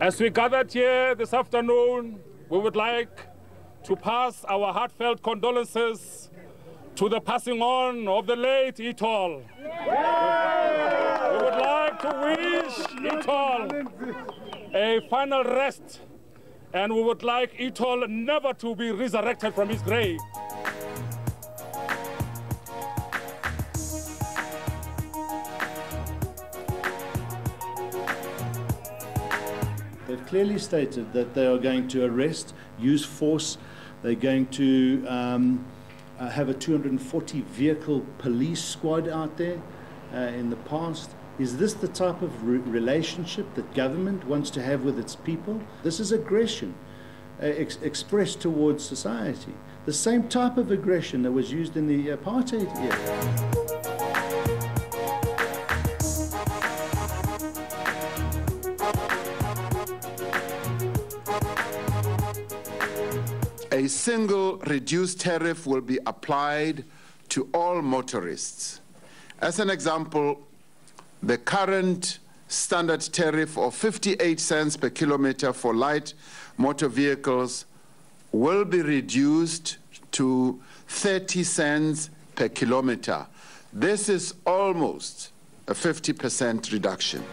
As we gathered here this afternoon, we would like to pass our heartfelt condolences to the passing on of the late Etol. We would like to wish Etol a final rest, and we would like Etol never to be resurrected from his grave. They've clearly stated that they are going to arrest, use force. They're going to have a 240 vehicle police squad out there in the past. Is this the type of relationship that government wants to have with its people? This is aggression expressed towards society. The same type of aggression that was used in the apartheid era. A single reduced tariff will be applied to all motorists. As an example, the current standard tariff of 58 cents per kilometer for light motor vehicles will be reduced to 30 cents per kilometer. This is almost a 50% reduction.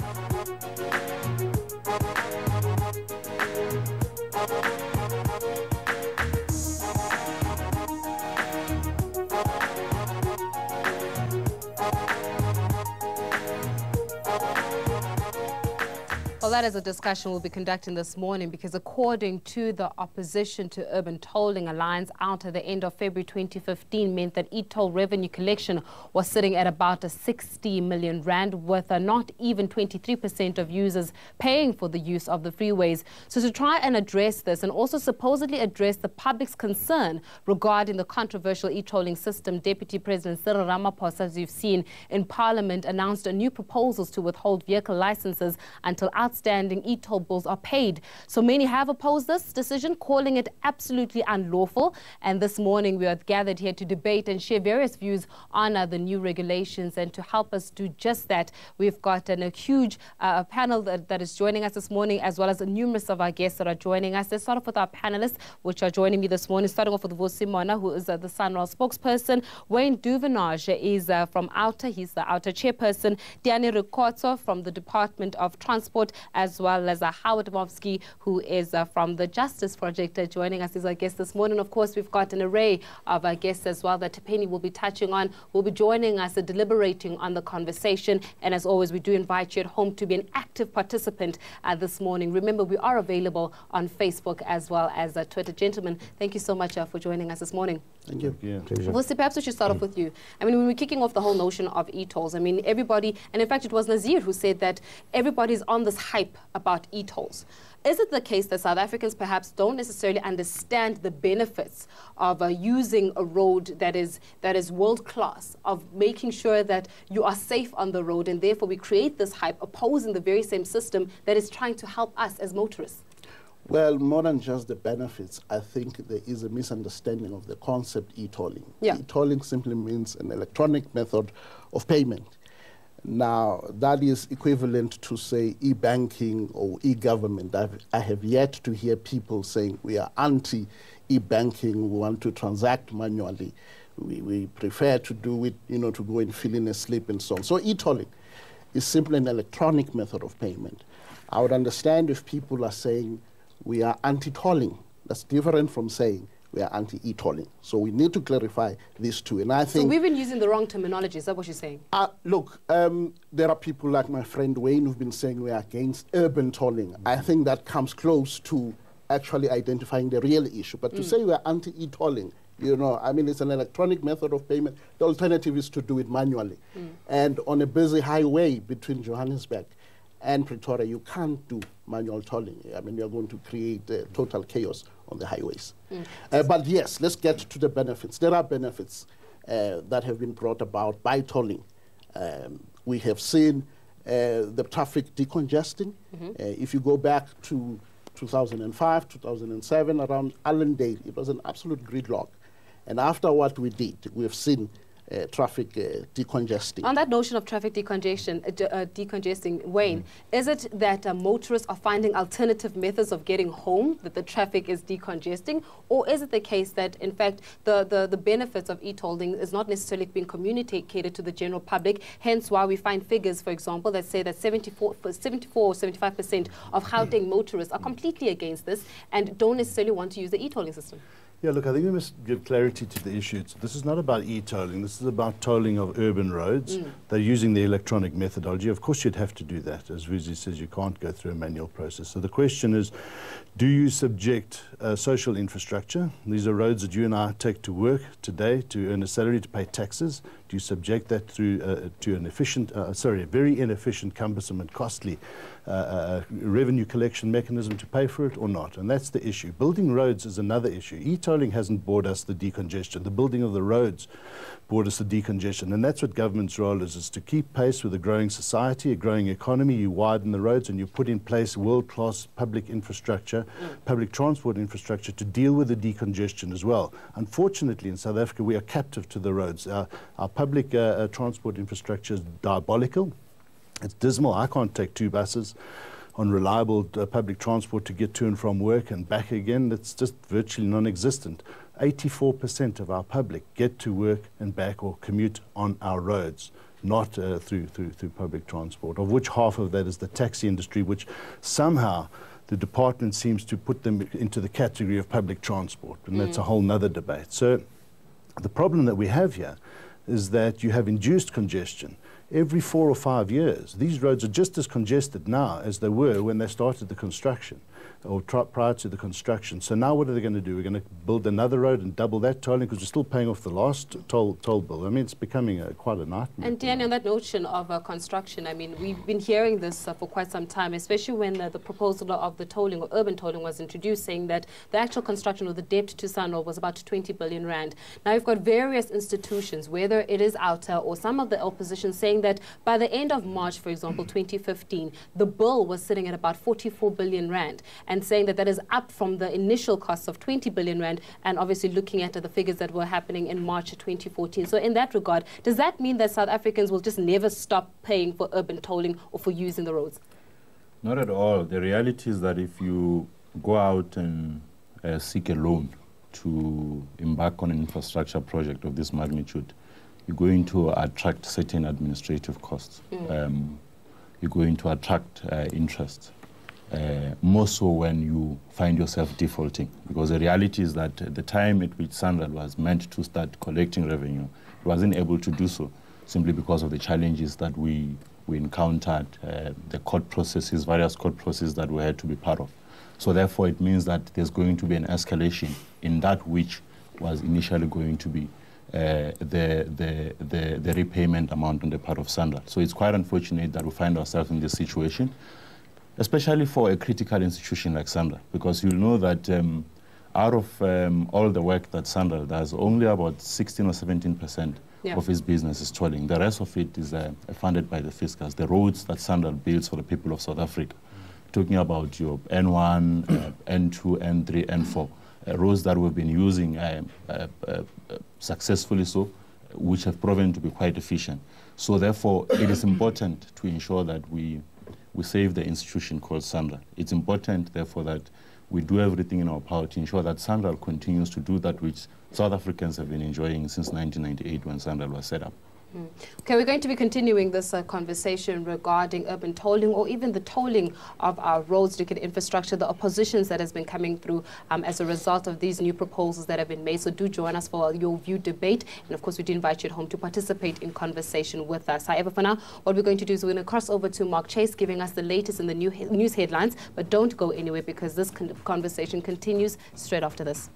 Well, that is a discussion we'll be conducting this morning, because according to the opposition to urban tolling alliance, OUTA, the end of February 2015 meant that e-toll revenue collection was sitting at about 60 million rand, with not even 23% of users paying for the use of the freeways. So to try and address this, and also supposedly address the public's concern regarding the controversial e-tolling system, Deputy President Cyril Ramaphosa, as you've seen in Parliament, announced new proposals to withhold vehicle licenses until outstanding e-toll bills are paid. So many have opposed this decision, calling it absolutely unlawful. And this morning we are gathered here to debate and share various views on the new regulations. And to help us do just that, we've got a huge panel that is joining us this morning, as well as numerous of our guests that are joining us. Let's start off with our panelists, which are joining me this morning, starting off with Vusi, who is the SANRAL spokesperson. Wayne Duvenage is from OUTA. He's the OUTA chairperson. Tiyani Rikhotso from the Department of Transport, as well as Dembovsky, who is from the Justice Project, joining us as our guest this morning. Of course, we've got an array of guests as well that Tiyani will be touching on, will be joining us, deliberating on the conversation. And as always, we do invite you at home to be an active participant this morning. Remember, we are available on Facebook as well as Twitter. Gentlemen, thank you so much for joining us this morning. Thank you. Vusi, perhaps we should start off with you. I mean, when we're kicking off the whole notion of e-tolls, I mean, everybody, and in fact, it was Nazir who said that everybody's on this hype about e-tolls. Is it the case that South Africans perhaps don't necessarily understand the benefits of using a road that is world-class, of making sure that you are safe on the road, and therefore we create this hype opposing the very same system that is trying to help us as motorists? Well, more than just the benefits, I think there is a misunderstanding of the concept e-tolling. Yeah. E-tolling simply means an electronic method of payment. Now, that is equivalent to, say, e-banking or e-government. I have yet to hear people saying we are anti-e-banking, we want to transact manually. We prefer to do it, to go and fill in a slip and so on. So e-tolling is simply an electronic method of payment. I would understand if people are saying we are anti-tolling. That's different from saying we are anti-e-tolling. So we need to clarify these two. And I think... So we've been using the wrong terminology, is that what you're saying? Look, there are people like my friend Wayne who've been saying we are against urban tolling. I think that comes close to actually identifying the real issue. But to say we are anti-e-tolling, I mean, it's an electronic method of payment. The alternative is to do it manually. And on a busy highway between Johannesburg and Pretoria, you can't do manual tolling. I mean, you're going to create total chaos on the highways. But yes, let's get to the benefits. There are benefits that have been brought about by tolling. We have seen the traffic decongesting. If you go back to 2005, 2007, around Allendale, it was an absolute gridlock. And after what we did, we have seen traffic decongesting. On that notion of traffic decongesting, Wayne, is it that motorists are finding alternative methods of getting home, that the traffic is decongesting, or is it the case that, in fact, the benefits of e-tolling is not necessarily being communicated to the general public, hence why we find figures, for example, that say that 74 or 75% of Gauteng motorists are completely against this and don't necessarily want to use the e-tolling system? Yeah, look, I think we must give clarity to the issue. This is not about e-tolling. This is about tolling of urban roads. They're using the electronic methodology. Of course, you'd have to do that. As Vusi says, you can't go through a manual process. So the question is, do you subject social infrastructure? These are roads that you and I take to work today to earn a salary, to pay taxes. Do you subject that through to an efficient, a very inefficient, cumbersome and costly revenue collection mechanism to pay for it or not? And that's the issue. Building roads is another issue. E-tolling hasn't brought us the decongestion. The building of the roads brought us the decongestion. And that's what government's role is to keep pace with a growing society, a growing economy. You widen the roads and you put in place world-class public infrastructure, public transport infrastructure to deal with the decongestion as well. Unfortunately, in South Africa, we are captive to the roads. Our public transport infrastructure is diabolical. It's dismal. I can't take 2 buses on reliable public transport to get to and from work and back again. It's just virtually non-existent. 84% of our public get to work and back or commute on our roads, not through public transport, of which half of that is the taxi industry, which somehow the department seems to put them into the category of public transport, and that's a whole nother debate. So the problem that we have here is that you have induced congestion. Every 4 or 5 years, these roads are just as congested now as they were when they started the construction or prior to the construction. So now what are they going to do? We're going to build another road and double that tolling because we're still paying off the last toll bill. I mean, it's becoming quite a nightmare. And Tiyani, on that notion of construction, I mean, we've been hearing this for quite some time, especially when the proposal of the tolling or urban tolling was introduced, saying that the actual construction of the debt to SANRAL was about 20 billion rand. Now you've got various institutions, whether it is OUTA or some of the opposition, saying that by the end of March, for example, 2015, the bill was sitting at about 44 billion rand, and saying that that is up from the initial costs of 20 billion rand, and obviously looking at the figures that were happening in March of 2014. So in that regard, does that mean that South Africans will just never stop paying for urban tolling or for using the roads? Not at all. The reality is that if you go out and seek a loan to embark on an infrastructure project of this magnitude, you're going to attract certain administrative costs. You're going to attract interest. More so when you find yourself defaulting, because the reality is that at the time at which SANRAL was meant to start collecting revenue, it wasn't able to do so simply because of the challenges that we encountered, the court processes, various court processes that we had to be part of. So therefore it means that there's going to be an escalation in that which was initially going to be the repayment amount on the part of SANRAL. So it's quite unfortunate that we find ourselves in this situation, especially for a critical institution like SANRAL, because you'll know that out of all the work that SANRAL does, only about 16 or 17% of its business is tolling. The rest of it is funded by the fiscals, the roads that SANRAL builds for the people of South Africa. Talking about your N1, N2, N3, N4, roads that we've been using successfully so, which have proven to be quite efficient. So therefore, it is important to ensure that we save the institution called SANRAL. It's important, therefore, that we do everything in our power to ensure that SANRAL continues to do that which South Africans have been enjoying since 1998 when SANRAL was set up. Okay, we're going to be continuing this conversation regarding urban tolling or even the tolling of our roads, to get infrastructure, the oppositions that has been coming through as a result of these new proposals that have been made. So do join us for your view debate. And of course, we do invite you at home to participate in conversation with us. However, for now, what we're going to do is we're going to cross over to Mark Chase, giving us the latest in the news headlines. But don't go anywhere, because this conversation continues straight after this.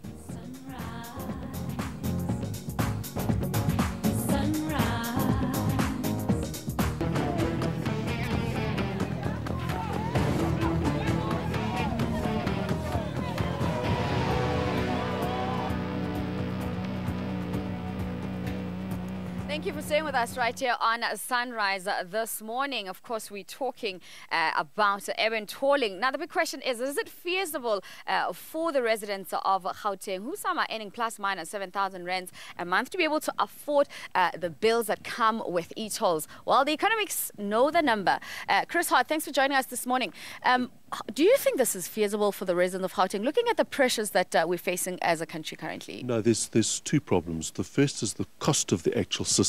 Thank you for staying with us right here on Sunrise this morning. Of course, we're talking about urban tolling. Now, the big question is it feasible for the residents of Gauteng, who some are earning plus minus 7,000 rands a month, to be able to afford the bills that come with e-tolls? Well, the economists know the number. Chris Hart, thanks for joining us this morning. Do you think this is feasible for the residents of Gauteng, looking at the pressures that we're facing as a country currently? No, there's two problems. The first is the cost of the actual system.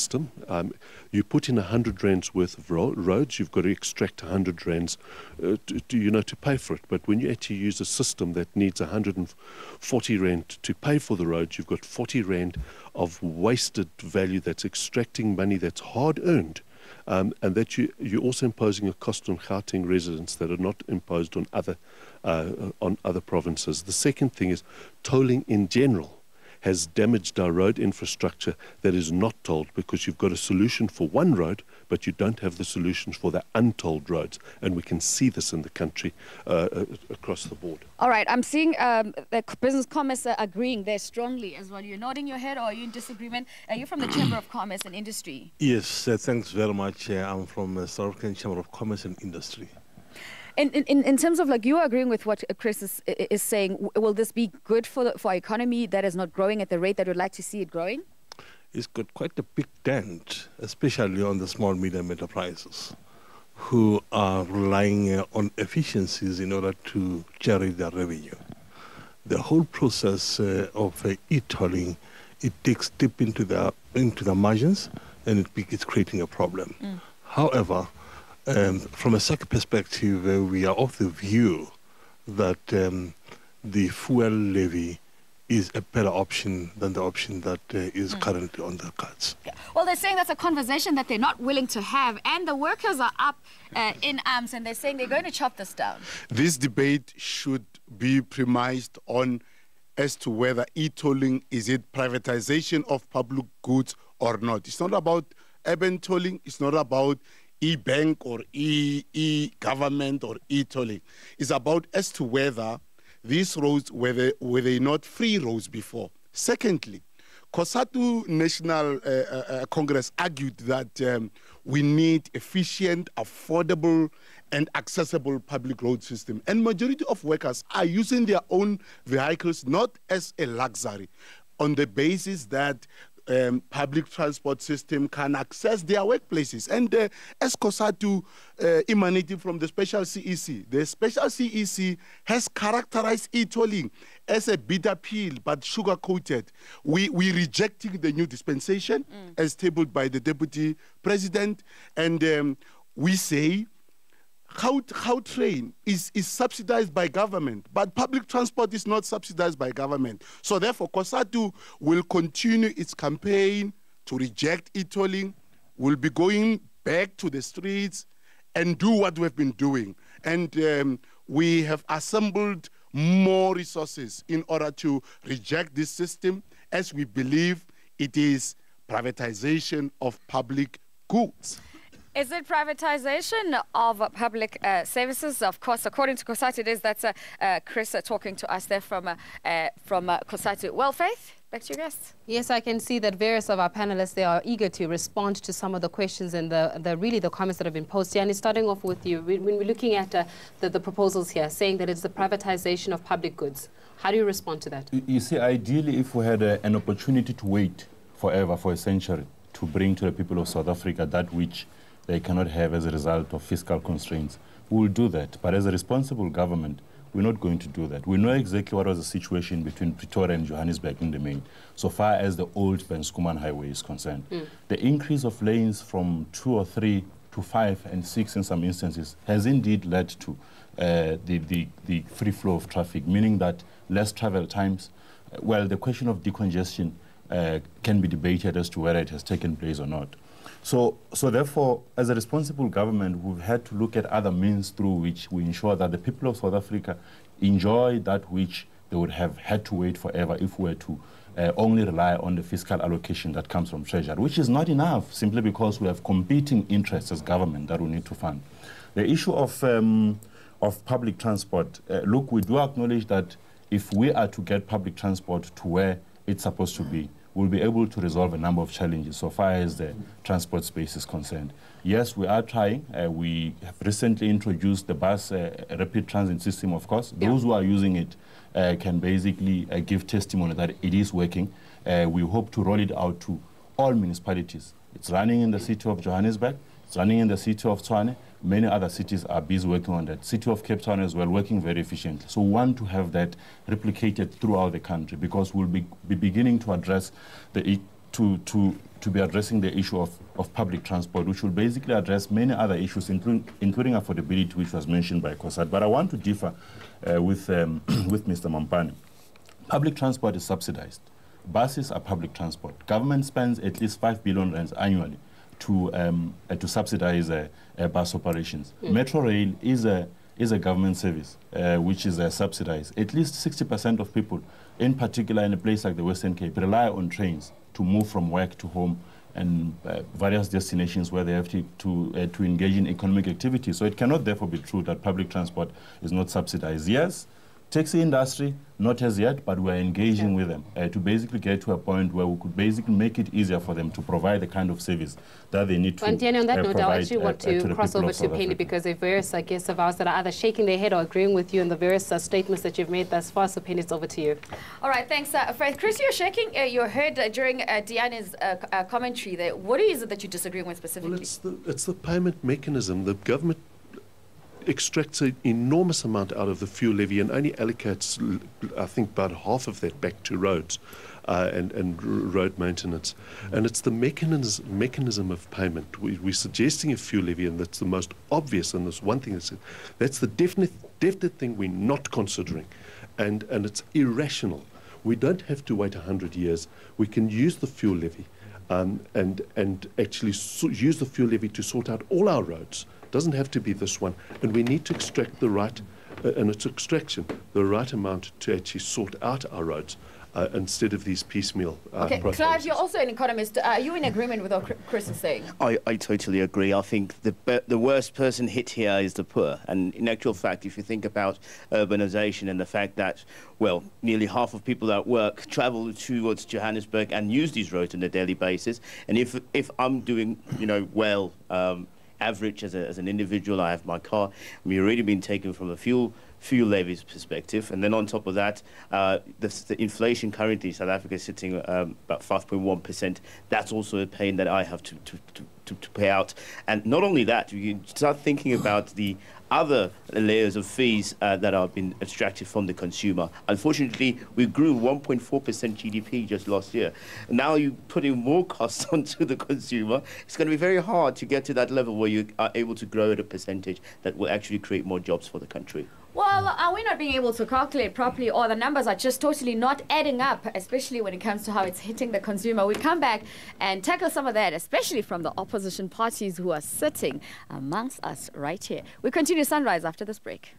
You put in 100 rands worth of roads, you've got to extract 100 rands to pay for it. But when you actually use a system that needs 140 rand to pay for the roads, you've got 40 rand of wasted value that's extracting money that's hard earned. And that you're also imposing a cost on Gauteng residents that are not imposed on other provinces. The second thing is tolling in general has damaged our road infrastructure that is not tolled, because you've got a solution for one road, but you don't have the solutions for the untolled roads. And we can see this in the country across the board. All right, I'm seeing the business commerce agreeing there strongly as well. You're nodding your head, or are you in disagreement? Are you from the Chamber of Commerce and Industry? Yes, thanks very much. I'm from the South African Chamber of Commerce and Industry. In terms of, like, you are agreeing with what Chris is saying, will this be good for our economy that is not growing at the rate that we'd like to see it growing? It's got quite a big dent, especially on the small, medium enterprises, who are relying on efficiencies in order to generate their revenue. The whole process of e-tolling, it digs deep into the margins, and it's creating a problem. However, from a second perspective, we are of the view that the fuel levy is a better option than the option that is currently on the cards. Yeah. Well, they're saying that's a conversation that they're not willing to have, and the workers are up in arms, and they're saying they're going to chop this down. This debate should be premised on as to whether e-tolling, is it privatization of public goods or not. It's not about urban tolling. It's not about e-bank or e-government or e-tolling. It's about as to whether these roads were they not free roads before. Secondly, COSATU National Congress argued that we need efficient, affordable, and accessible public road system. And majority of workers are using their own vehicles not as a luxury, on the basis that public transport system can access their workplaces. And as COSATU emanating from the special CEC, the special CEC has characterized e-tolling as a bitter pill, but sugar-coated. We rejecting the new dispensation as tabled by the Deputy President, and we say how train is subsidized by government, but public transport is not subsidized by government. So therefore, COSATU will continue its campaign to reject e-tolling, will be going back to the streets and do what we've been doing. And we have assembled more resources in order to reject this system, as we believe it is privatization of public goods. Is it privatization of public services? Of course, according to COSATU, it is. That's Chris talking to us there from COSATU. Well, Faith, back to you guys. Yes, I can see that various of our panelists, they are eager to respond to some of the questions and the comments that have been posted. And starting off with you, when we're looking at the proposals here, saying that it's the privatization of public goods, how do you respond to that? You see, ideally, if we had an opportunity to wait forever, for a century, to bring to the people of South Africa that which they cannot have as a result of fiscal constraints, we will do that. But as a responsible government, we're not going to do that. We know exactly what was the situation between Pretoria and Johannesburg in the main, so far as the old Ben-Schoeman Highway is concerned. The increase of lanes from 2 or 3 to 5 and 6 in some instances has indeed led to the free flow of traffic, meaning that less travel times. Well, the question of decongestion can be debated as to whether it has taken place or not. So therefore, as a responsible government, we've had to look at other means through which we ensure that the people of South Africa enjoy that which they would have had to wait forever if we were to only rely on the fiscal allocation that comes from Treasury, which is not enough, simply because we have competing interests as government that we need to fund. The issue of public transport, look, we do acknowledge that if we are to get public transport to where it's supposed to be, we'll be able to resolve a number of challenges so far as the transport space is concerned. Yes, we are trying. We have recently introduced the bus rapid transit system, of course. Yeah. Those who are using it can basically give testimony that it is working. We hope to roll it out to all municipalities. It's running in the city of Johannesburg. It's running in the city of Tshwane. Many other cities are busy working on that. City of Cape Town as well, working very efficiently. So we want to have that replicated throughout the country, because we'll be beginning to address to be addressing the issue of public transport, which will basically address many other issues, including affordability, which was mentioned by Kosat. But I want to differ with Mr. Mampane. Public transport is subsidized. Buses are public transport. Government spends at least 5 billion rands annually to subsidize bus operations. Metro Rail is a government service which is subsidized. At least 60% of people, in particular in a place like the Western Cape, rely on trains to move from work to home and various destinations where they have to engage in economic activity. So it cannot therefore be true that public transport is not subsidized. Yes, taxi industry, not as yet, but we're engaging with them to basically get to a point where we could basically make it easier for them to provide the kind of service that they need to provide. Tiyani, on that note, I actually want to the cross people over of to South Penny, Africa. because there are various guests of ours that are either shaking their head or agreeing with you in the various statements that you've made thus far. So Penny, it's over to you. All right, thanks, Fred. Chris, you're shaking your head during Tiyani's commentary there. What is it that you're disagreeing with specifically? Well, it's the payment mechanism. The government extracts an enormous amount out of the fuel levy and only allocates, I think, about half of that back to roads and road maintenance. And it's the mechanism of payment. We're suggesting a fuel levy, and that's the most obvious, and there's one thing that's the definite thing we're not considering, and it's irrational. We don't have to wait 100 years. We can use the fuel levy and actually use the fuel levy to sort out all our roads. Doesn't have to be this one, and we need to extract the right, and it's extraction, the right amount to actually sort out our roads instead of these piecemeal Okay, Clive, you're also an economist. Are you in agreement with what Chris is saying? I totally agree. I think the worst person hit here is the poor. And in actual fact, if you think about urbanization and the fact that, well, nearly half of people at work travel towards Johannesburg and use these roads on a daily basis, and if I'm doing, well, average as an individual, I have my car, we've already been taken from a fuel levies perspective, and then on top of that, the inflation currently in South Africa is sitting about 5.1%. That's also a pain that I have to pay out. And not only that, you start thinking about the other layers of fees that are being extracted from the consumer. Unfortunately, we grew 1.4% GDP just last year. Now you put in more costs onto the consumer. It's going to be very hard to get to that level where you are able to grow at a percentage that will actually create more jobs for the country. Well, are we not being able to calculate properly, or the numbers are just totally not adding up, especially when it comes to how it's hitting the consumer? We come back and tackle some of that, especially from the opposition parties who are sitting amongst us right here. We continue Sunrise after this break.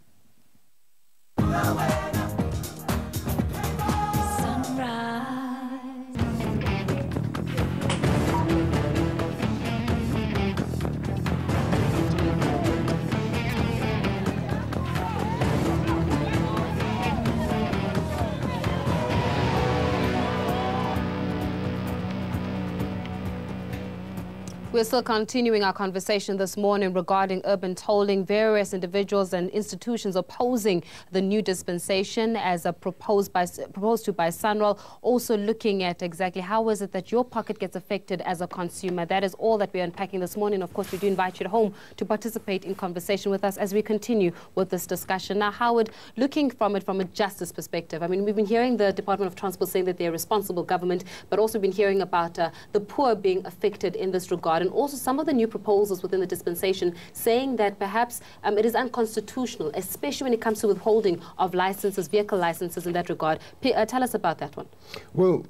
We're still continuing our conversation this morning regarding urban tolling. Various individuals and institutions opposing the new dispensation as proposed to by SANRAL, also looking at exactly how is it that your pocket gets affected as a consumer. That is all that we're unpacking this morning. Of course, we do invite you at home to participate in conversation with us as we continue with this discussion. Now, Howard, looking from it from a justice perspective, I mean, we've been hearing the Department of Transport saying that they're a responsible government, but also been hearing about the poor being affected in this regard, and also some of the new proposals within the dispensation saying that perhaps it is unconstitutional, especially when it comes to withholding of licenses, vehicle licenses in that regard. Tell us about that one. Well,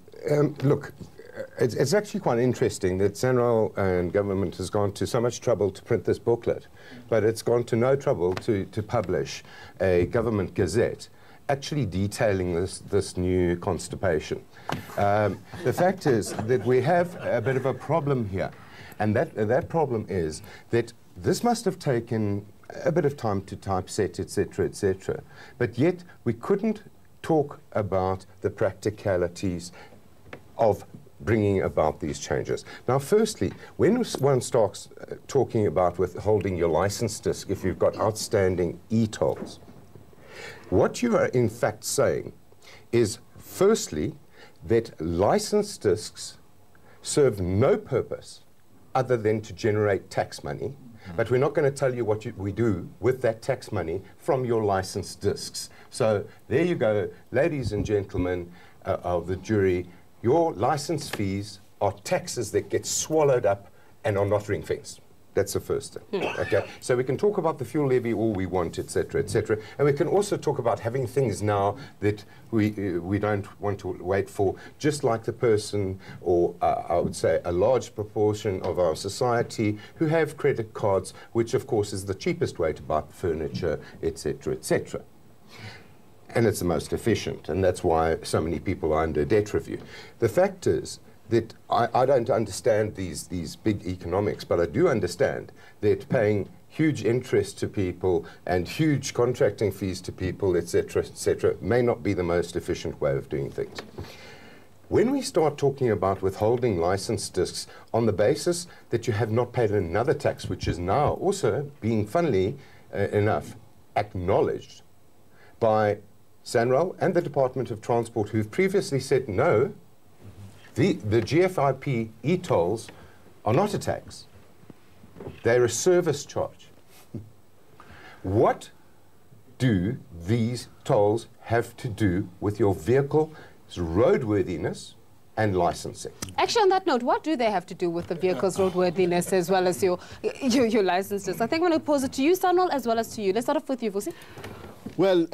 look, it's actually quite interesting that SANRAL and government has gone to so much trouble to print this booklet, but it's gone to no trouble to publish a government gazette actually detailing this new constipation. The fact is that we have a bit of a problem here. And that problem is that this must have taken a bit of time to typeset, etc., etc. But yet we couldn't talk about the practicalities of bringing about these changes. Now, firstly, when one starts talking about withholding your license disc if you've got outstanding e-tolls, what you are in fact saying is, firstly, that license discs serve no purpose other than to generate tax money, but we're not going to tell you what we do with that tax money from your license discs. So there you go, ladies and gentlemen of the jury, your license fees are taxes that get swallowed up and are not ring-fenced. That's the first thing. Okay, so we can talk about the fuel levy all we want, etc., etc., and we can also talk about having things now that we don't want to wait for, just like the person, or I would say a large proportion of our society who have credit cards, which of course is the cheapest way to buy furniture, etc., etc. And it's the most efficient, and that's why so many people are under debt review. The fact is that I don't understand these big economics, but I do understand that paying huge interest to people and huge contracting fees to people, etc., may not be the most efficient way of doing things. When we start talking about withholding license discs on the basis that you have not paid another tax, which is now also being, funnily enough, acknowledged by SANRAL and the Department of Transport, who've previously said no, the GFIP e-tolls are not a tax. They're a service charge. What do these tolls have to do with your vehicle's roadworthiness and licensing? Actually, on that note, what do they have to do with the vehicle's roadworthiness as well as your licenses? I think I'm going to pose it to you, SANRAL, as well as to you. Let's start off with you, Vusi. Well,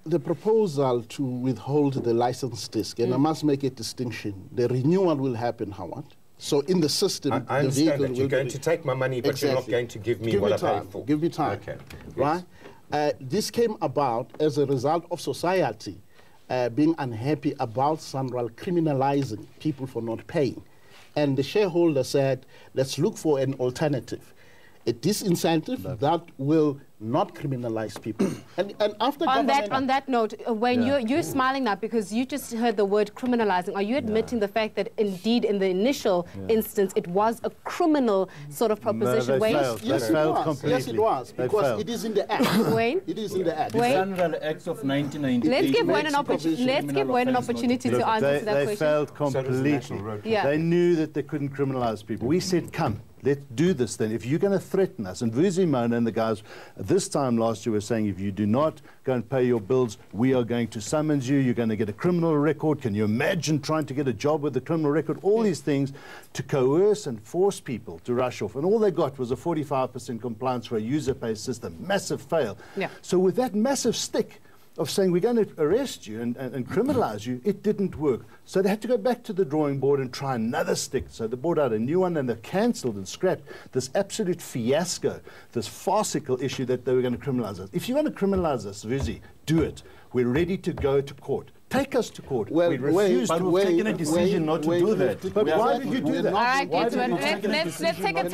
the proposal to withhold the license disc, and I must make a distinction. The renewal will happen, Howard. So in the system, I understand that you're going to take my money, but you're not going to give me what I paid for. Give me time. Okay. Right? Yes. This came about as a result of society being unhappy about SANRAL criminalizing people for not paying. And the shareholder said, let's look for an alternative, a disincentive that will not criminalize people. And after on that note, when you're smiling now because you just heard the word criminalizing, are you admitting the fact that indeed in the initial instance it was a criminal sort of proposition? No, yes, it was, because it is in the Act. Wayne? It is in the Act. The SANRAL Act of 1998. Let's give Wayne an opportunity to answer that question. They failed completely. They knew that they couldn't criminalize people. We said, come, let's do this then. If you're going to threaten us, and Vusi and the guys this time last year were saying, if you do not go and pay your bills, we are going to summons you, you're going to get a criminal record. Can you imagine trying to get a job with a criminal record? All these things to coerce and force people to rush off. And all they got was a 45% compliance for a user-based system. Massive fail. Yeah. So with that massive stick of saying we're going to arrest you and criminalize you, it didn't work. So they had to go back to the drawing board and try another stick. So they brought out a new one and they cancelled and scrapped this absolute fiasco, this farcical issue that they were going to criminalize us. If you want to criminalize us, Vusi, do it. We're ready to go to court. Take us to court. Well, we refuse to have taken a decision not to do that. But why did you do that? All right, gentlemen, let's take a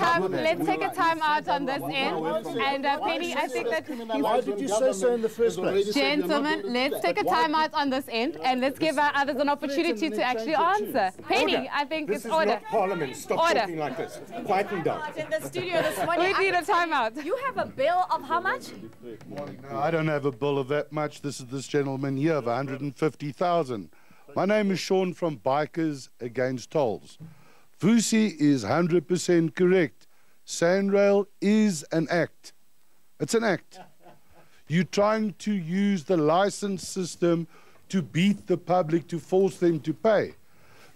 time out on this end. And Penny, I think that why did you say so in the first place? Gentlemen, let's take a time out on this end and let's give our others an opportunity to actually answer. Penny, I think it's order. This is not Parliament. Stop talking like this. Quieten down. In the studio this morning. We need a timeout. You have a bill of how much? No, I don't have a bill of that much. This is this gentleman here of 150,000. My name is Sean from Bikers Against Tolls. Vusi is 100% correct. SANRAL is an act. It's an act. You're trying to use the license system to beat the public, to force them to pay.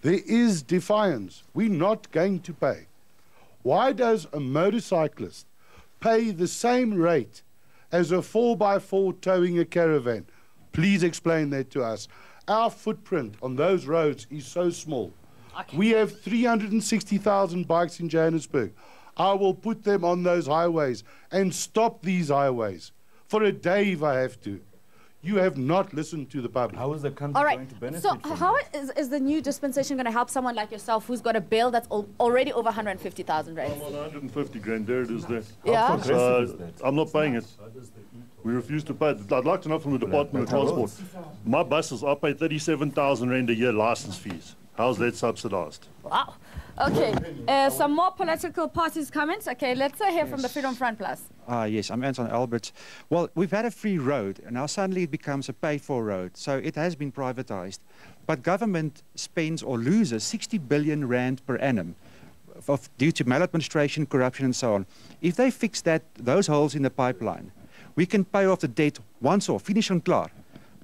There is defiance. We're not going to pay. Why does a motorcyclist pay the same rate as a 4x4 towing a caravan? Please explain that to us. Our footprint on those roads is so small. Okay. We have 360,000 bikes in Johannesburg. I will put them on those highways and stop these highways for a day if I have to. You have not listened to the public. How is the country going to benefit from how is the new dispensation going to help someone like yourself who's got a bill that's already over 150,000 rands? I'm on 150 grand, there it is there. Yeah. I'm not paying it. We refuse to pay it. I'd like to know from the Department of Transport. My buses, I pay 37,000 rand a year license fees. How's that subsidized? Wow. Okay, some more political parties comments. Okay, let's hear from the Freedom Front Plus. Yes, I'm Anton Alberts. Well, we've had a free road, and now suddenly it becomes a pay-for road. So it has been privatized. But government spends or loses 60 billion rand per annum due to maladministration, corruption, and so on. If they fix those holes in the pipeline, we can pay off the debt once off, finish and klar.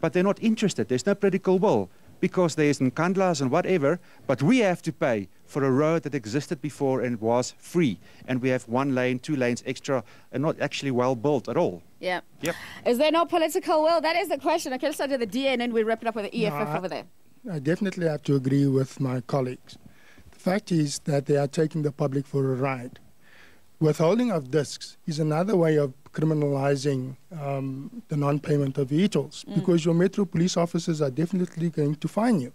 But they're not interested. There's no political will, because there's Nkandlas and whatever, but we have to pay for a road that existed before and was free. And we have 1 lane, 2 lanes extra, and not actually well built at all. Yeah. Yep. Is there no political will? That is the question. Okay, let's start with the DA and then we wrap it up with the EFF over there. I definitely have to agree with my colleagues. The fact is that they are taking the public for a ride. Withholding of discs is another way of criminalizing the non-payment of e-tolls, because your Metro police officers are definitely going to fine you.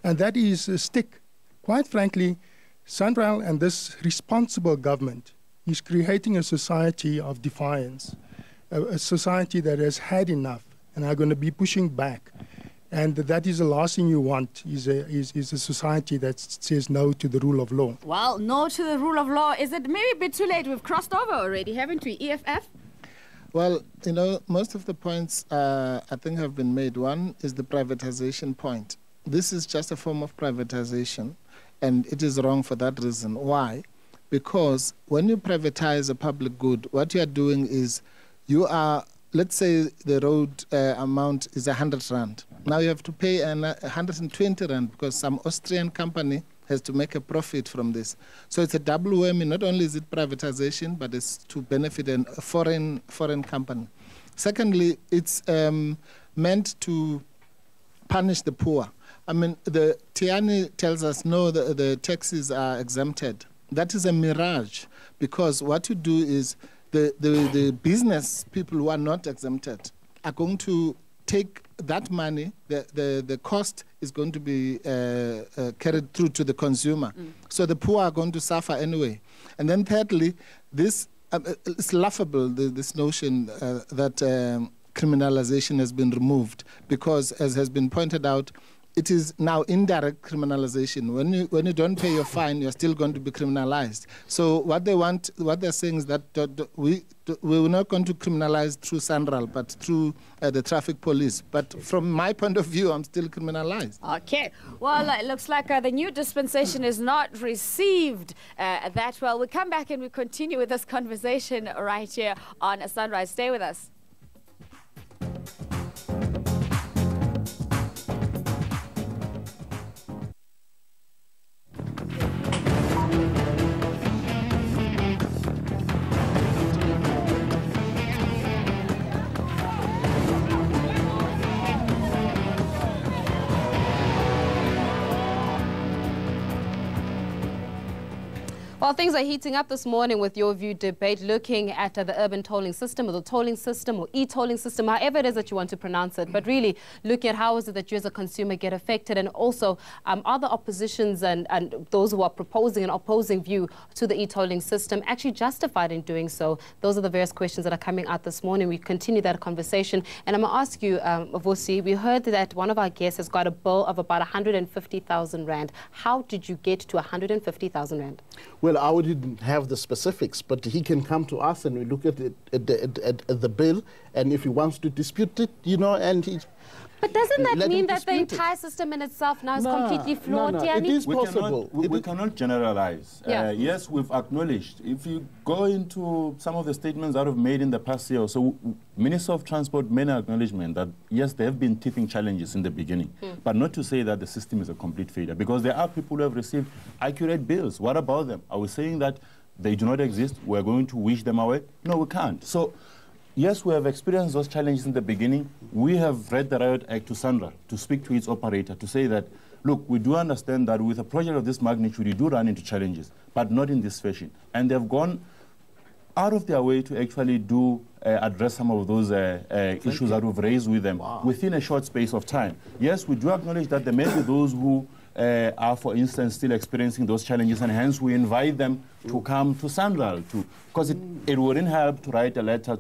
And that is a stick. Quite frankly, SANRAL and this responsible government is creating a society of defiance, a society that has had enough and are going to be pushing back. And that is the last thing you want, is a society that says no to the rule of law. Well, no to the rule of law. Is it maybe a bit too late? We've crossed over already, haven't we? EFF? Well, you know, most of the points I think have been made. One is the privatization point. This is just a form of privatization, and it is wrong for that reason. Why? Because when you privatize a public good, what you are doing is you are, let's say the road amount is 100 rand. Now you have to pay 120 rand because some Austrian company has to make a profit from this. So it's a double whammy. Not only is it privatization, but it's to benefit a foreign company. Secondly, it's meant to punish the poor. I mean, the Tiyani tells us, no, the taxes are exempted. That is a mirage, because what you do is the business people who are not exempted are going to take that money, the cost is going to be carried through to the consumer. So the poor are going to suffer anyway. And then thirdly, this it's laughable, this notion that criminalization has been removed, because as has been pointed out, it is now indirect criminalization. When you don't pay your fine, you're still going to be criminalized. So what they're saying is that we're not going to criminalize through SANRAL, but through the traffic police. But from my point of view, I'm still criminalized. Okay. Well, it looks like the new dispensation is not received that well. We'll come back and we'll continue with this conversation right here on Sunrise. Stay with us. Well, things are heating up this morning with Your View debate, looking at the urban tolling system, or the tolling system, or e-tolling system, however it is that you want to pronounce it, but really looking at how is it that you as a consumer get affected, and also are the oppositions and those who are proposing an opposing view to the e-tolling system actually justified in doing so? Those are the various questions that are coming out this morning. We continue that conversation, and I'm going to ask you, Vusi, we heard that one of our guests has got a bill of about 150,000 rand. How did you get to 150,000 rand? Well, I wouldn't have the specifics, but he can come to us and we look at it, at the bill, and if he wants to dispute it, you know, and he... But doesn't that mean that the entire system in itself now is completely flawed, Tiyani? It is possible. We cannot generalize. Yeah. Yes, we've acknowledged. If you go into some of the statements that have made in the past year, so Minister of Transport made an acknowledgement that, yes, there have been teething challenges in the beginning, but not to say that the system is a complete failure, because there are people who have received accurate bills. What about them? Are we saying that they do not exist? We're going to wish them away? No, we can't. So, yes, we have experienced those challenges in the beginning. We have read the Riot Act to SANRAL to speak to its operator to say that, look, we do understand that with a project of this magnitude, you do run into challenges, but not in this fashion. And they've gone out of their way to actually address some of those issues that we've raised with them within a short space of time. Yes, we do acknowledge that there may be those who are, for instance, still experiencing those challenges, and hence we invite them to come to SANRAL, because it wouldn't help to write a letter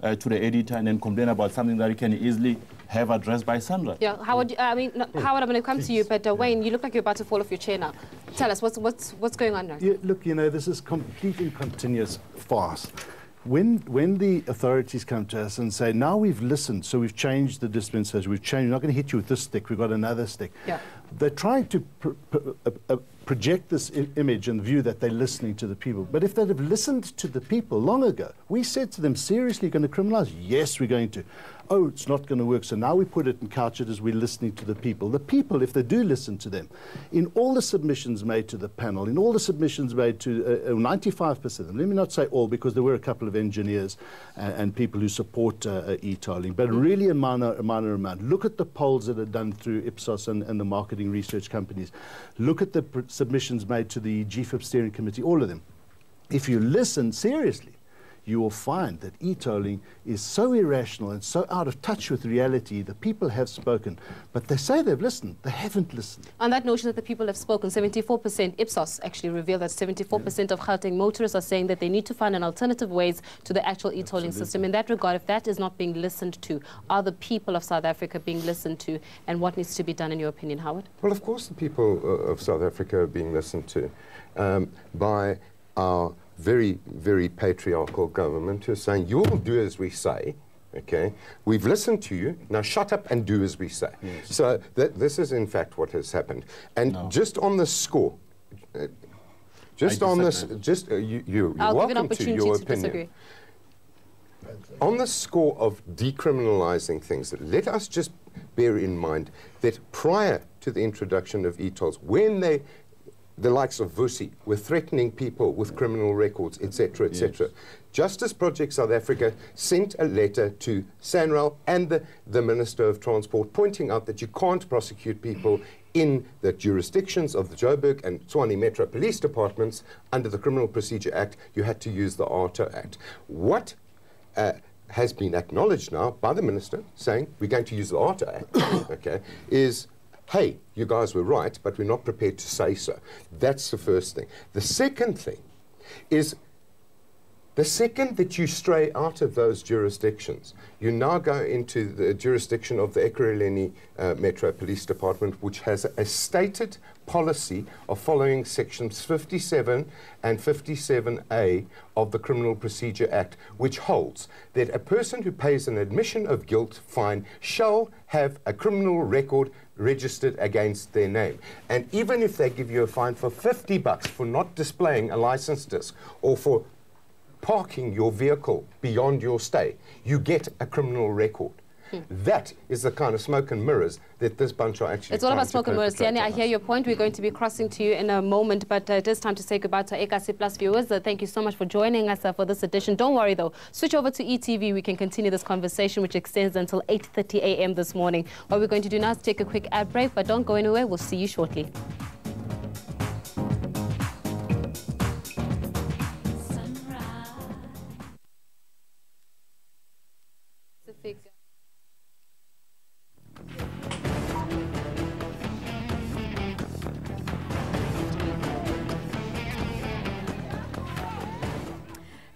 to the editor and then complain about something that he can easily have addressed by SANRAL. Yeah, Howard, Howard, I'm going to come to you, but Wayne, you look like you're about to fall off your chair now. Tell us, what's going on now? Yeah, look, you know, this is completely continuous farce. When the authorities come to us and say, now we've listened, so we've changed the dispensation, we're not going to hit you with this stick, we've got another stick. Yeah. They're trying to project this image and view that they're listening to the people. But if they'd have listened to the people long ago, we said to them, seriously, going to criminalise? Yes, we're going to. Oh, it's not going to work. So now we put it and couch it as we're listening to the people. The people, if they do listen to them, in all the submissions made to the panel, in all the submissions made to 95% of them, let me not say all, because there were a couple of engineers and people who support e-tolling, but really a minor amount. Look at the polls that are done through Ipsos and the marketing research companies. Look at the submissions made to the GFIP steering committee, all of them. If you listen seriously, you will find that e-tolling is so irrational and so out of touch with reality. The people have spoken, but they say they've listened. They haven't listened. On that notion that the people have spoken, 74%, Ipsos actually revealed that 74% of Gauteng motorists are saying that they need to find an alternative ways to the actual e-tolling system. In that regard, if that is not being listened to, are the people of South Africa being listened to, and what needs to be done in your opinion, Howard? Well, of course the people of South Africa are being listened to by our very, very patriarchal government who is saying, you'll do as we say, okay? We've listened to you, now shut up and do as we say. Yes. So this is in fact what has happened. And just on the score, you're welcome to your opinion. On the score of decriminalising things, let us just bear in mind that prior to the introduction of e-tolls, when the likes of Vusi were threatening people with criminal records, etc., etc. Yes. Justice Project South Africa sent a letter to SANRAL and the Minister of Transport pointing out that you can't prosecute people in the jurisdictions of the Joburg and Tshwane Metro Police Departments under the Criminal Procedure Act. You had to use the OUTA Act. What has been acknowledged now by the Minister saying we're going to use the OUTA Act, okay, is, hey, you guys were right, but we're not prepared to say so. That's the first thing. The second thing is, the second that you stray out of those jurisdictions, you now go into the jurisdiction of the Ekurhuleni Metro Police Department, which has a stated policy of following sections 57 and 57A of the Criminal Procedure Act, which holds that a person who pays an admission of guilt fine shall have a criminal record registered against their name. And even if they give you a fine for 50 bucks for not displaying a license disc or for parking your vehicle beyond your stay, you get a criminal record. That is the kind of smoke and mirrors that this bunch are actually. It's all about smoke and mirrors. Tiyani, I hear your point. We're going to be crossing to you in a moment, but it is time to say goodbye to EKC Plus viewers. Thank you so much for joining us for this edition. Don't worry though, switch over to eTV. We can continue this conversation, which extends until 8:30 a.m. this morning. What we're going to do now is take a quick ad break, but don't go anywhere. We'll see you shortly.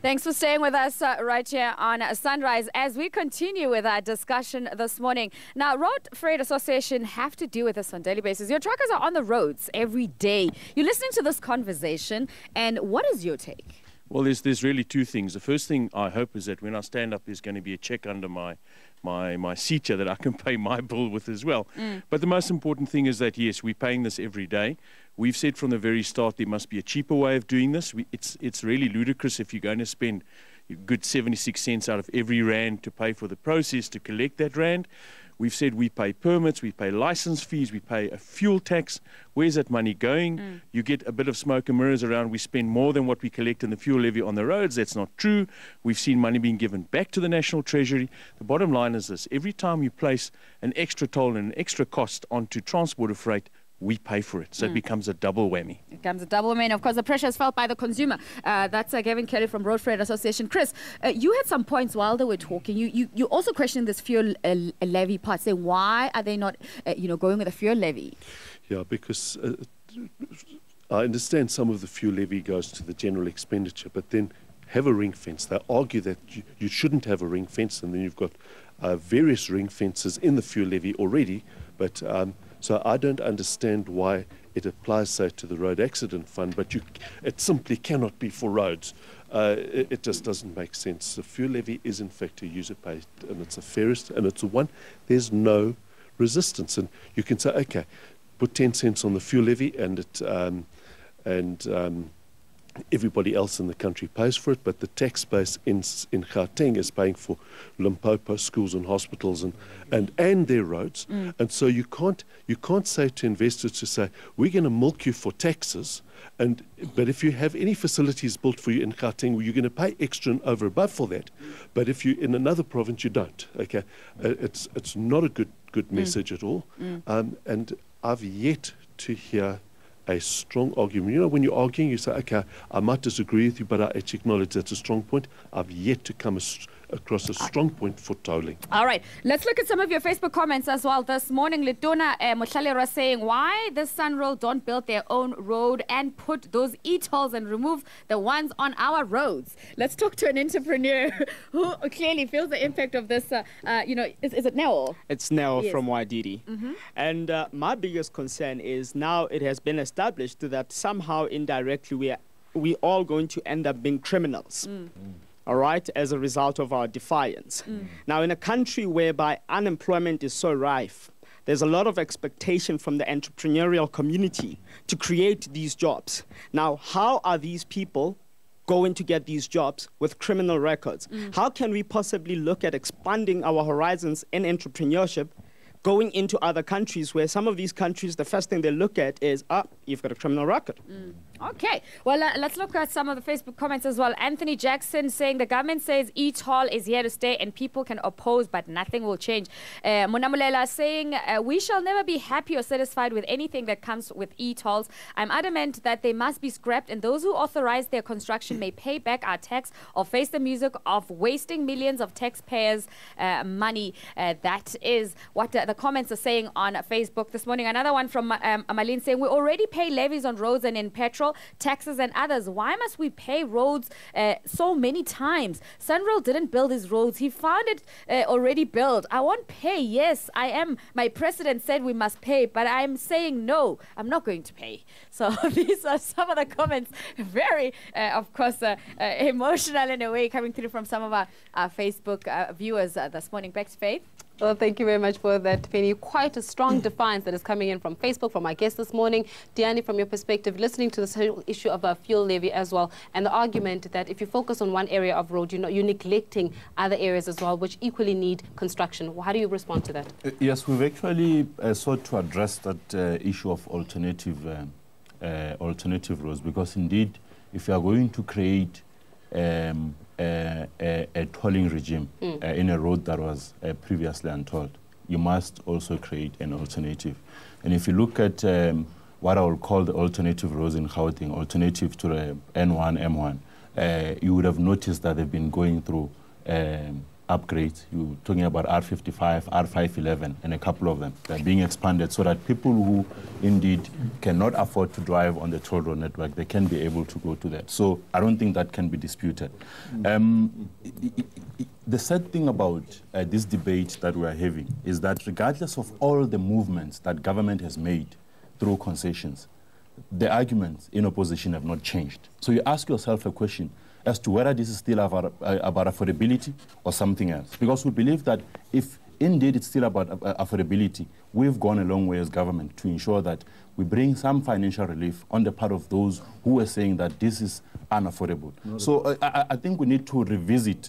Thanks for staying with us right here on Sunrise as we continue with our discussion this morning. Now, Road Freight Association have to deal with this on a daily basis. Your truckers are on the roads every day. You're listening to this conversation, and what is your take? Well, there's really two things. The first thing I hope is that when I stand up, there's going to be a check under my seat here that I can pay my bill with as well. But the most important thing is that, yes, we're paying this every day. We've said from the very start there must be a cheaper way of doing this. It's really ludicrous if you're going to spend a good 76 cents out of every rand to pay for the process to collect that rand. We've said we pay permits, we pay license fees, we pay a fuel tax. Where's that money going? You get a bit of smoke and mirrors around. We spend more than what we collect in the fuel levy on the roads. That's not true. We've seen money being given back to the National Treasury. The bottom line is this. Every time you place an extra toll and an extra cost onto transport of freight, we pay for it. So it becomes a double whammy. It becomes a double whammy. Of course, the pressure is felt by the consumer. That's Gavin Kelly from Road Freight Association. Chris, you had some points while they were talking. You also questioned this fuel levy part. Say, why are they not, going with a fuel levy? Yeah, because I understand some of the fuel levy goes to the general expenditure, but then have a ring fence. They argue that you shouldn't have a ring fence, and then you've got various ring fences in the fuel levy already, but so I don't understand why it applies, say, to the road accident fund, but it simply cannot be for roads. It just doesn't make sense. The fuel levy is in fact a user paid, and it's the fairest, and it's the one. There's no resistance, and you can say, okay, put 10 cents on the fuel levy, and everybody else in the country pays for it, but the tax base in Gauteng is paying for Limpopo schools and hospitals and their roads, and so you can't say to investors to say, we're going to milk you for taxes, but if you have any facilities built for you in Gauteng, you're going to pay extra and over above for that, but if you in another province you don't. Okay, it's not a good message at all, and I've yet to hear a strong argument. You know, when you're arguing, you say, okay, I might disagree with you, but I actually acknowledge that's a strong point. I've yet to come across a strong point for tolling. All right, let's look at some of your Facebook comments as well. This morning, Letona Motlalera saying, why the SANRAL don't build their own road and put those e-tolls and remove the ones on our roads. Let's talk to an entrepreneur who clearly feels the impact of this. You know, is it Neo? It's Neo Yes. from YDD. And my biggest concern is now it has been established that somehow indirectly we all going to end up being criminals. All right, as a result of our defiance. Now, in a country whereby unemployment is so rife, there's a lot of expectation from the entrepreneurial community to create these jobs. Now, how are these people going to get these jobs with criminal records? How can we possibly look at expanding our horizons in entrepreneurship, going into other countries where some of these countries, the first thing they look at is, you've got a criminal record. Okay, well, let's look at some of the Facebook comments as well. Anthony Jackson saying the government says e-toll is here to stay and people can oppose, but nothing will change. Munamulela saying we shall never be happy or satisfied with anything that comes with e-tolls. I'm adamant that they must be scrapped and those who authorize their construction may pay back our tax or face the music of wasting millions of taxpayers' money. That is what the comments are saying on Facebook this morning. Another one from Amalin saying we already pay levies on roads and in petrol, taxes and others. Why must we pay roads so many times? SANRAL didn't build his roads. He found it already built. I won't pay. Yes, I am. My president said we must pay, but I'm saying no, I'm not going to pay. So these are some of the comments, very, of course, emotional in a way, coming through from some of our Facebook viewers this morning. Back to Faith. Well, thank you very much for that, Penny. Quite a strong defiance that is coming in from Facebook, from our guest this morning. Tiyani, from your perspective, listening to this whole issue of a fuel levy as well, and the argument that if you focus on one area of road, you're neglecting other areas as well, which equally need construction. How do you respond to that? Yes, we've actually sought to address that issue of alternative roads, because indeed, if you are going to create a tolling regime in a road that was previously untolled, you must also create an alternative. And if you look at what I would call the alternative roads in Gauteng, alternative to the N1, M1, you would have noticed that they've been going through upgrades. You're talking about R55, R511, and a couple of them. They're being expanded so that people who indeed cannot afford to drive on the toll road network, they can be able to go to that. So I don't think that can be disputed. The sad thing about this debate that we're having is that regardless of all the movements that government has made through concessions, the arguments in opposition have not changed. So you ask yourself a question as to whether this is still about affordability or something else. Because we believe that if indeed it's still about affordability, we've gone a long way as government to ensure that we bring some financial relief on the part of those who are saying that this is unaffordable. So I think we need to revisit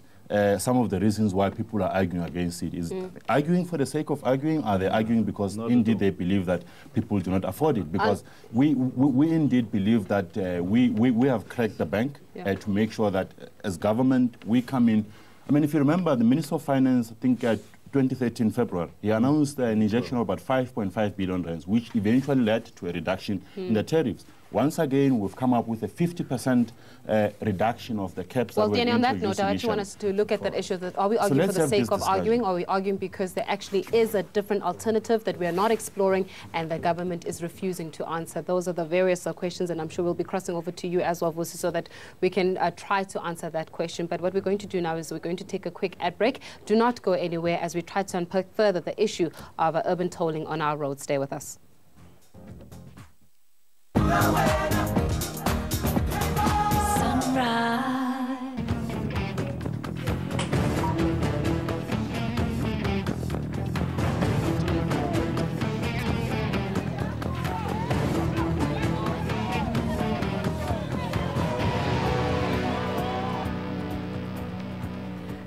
some of the reasons why people are arguing against it. Is arguing for the sake of arguing? Are they arguing because indeed they believe that people do not afford it? Because we indeed believe that we have cracked the bank to make sure that as government we come in. I mean, if you remember, the Minister of Finance, I think 2013 February, he announced an injection of about 5.5 billion rands, which eventually led to a reduction in the tariffs. Once again, we've come up with a 50% reduction of the caps. Well, that Tiyani, on that introduced note, I actually want us to look at that issue. That are we arguing for the sake of arguing, or are we arguing because there actually is a different alternative that we are not exploring and the government is refusing to answer? Those are the various questions, and I'm sure we'll be crossing over to you as well, Vusi, so that we can try to answer that question. But what we're going to do now is we're going to take a quick ad break. Do not go anywhere as we try to unpack further the issue of urban tolling on our roads. Stay with us.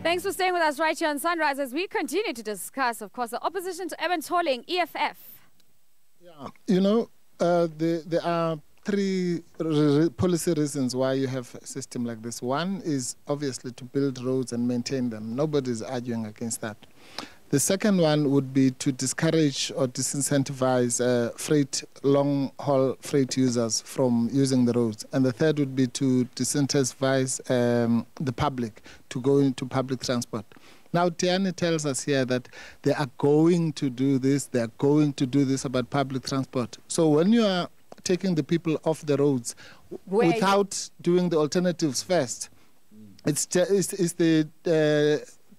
Thanks for staying with us right here on Sunrise as we continue to discuss, of course, the opposition to urban tolling, EFF. Yeah, you know, there are three policy reasons why you have a system like this. One is obviously to build roads and maintain them. Nobody's arguing against that. The second one would be to discourage or disincentivize long-haul freight users from using the roads. And the third would be to disincentivize the public to go into public transport. Now, Tiyani tells us here that they are going to do this, they are going to do this about public transport. So when you are taking the people off the roads without doing the alternatives first, it's the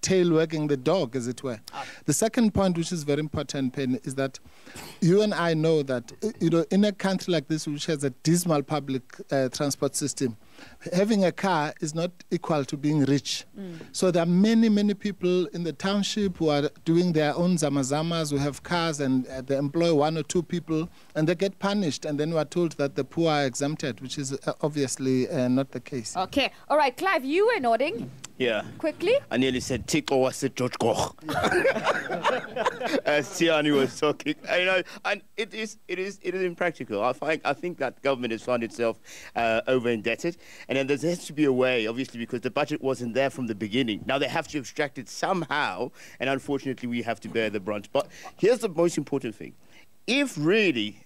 tail wagging the dog, as it were. The second point, which is very important, Penny, is that you and I know that, you know, in a country like this, which has a dismal public transport system, having a car is not equal to being rich. So there are many, many people in the township who are doing their own zamazamas, who have cars, and they employ one or two people, and they get punished, and then we are told that the poor are exempted, which is obviously not the case. Okay. All right, Clive, you were nodding. Yeah. Quickly. I nearly said tick or was it George Koch? As Tiyani was talking. You know, and it is impractical. I think that government has found itself over indebted. And then there has to be a way, obviously, because the budget wasn't there from the beginning. Now they have to extract it somehow, and unfortunately we have to bear the brunt. But here's the most important thing. If really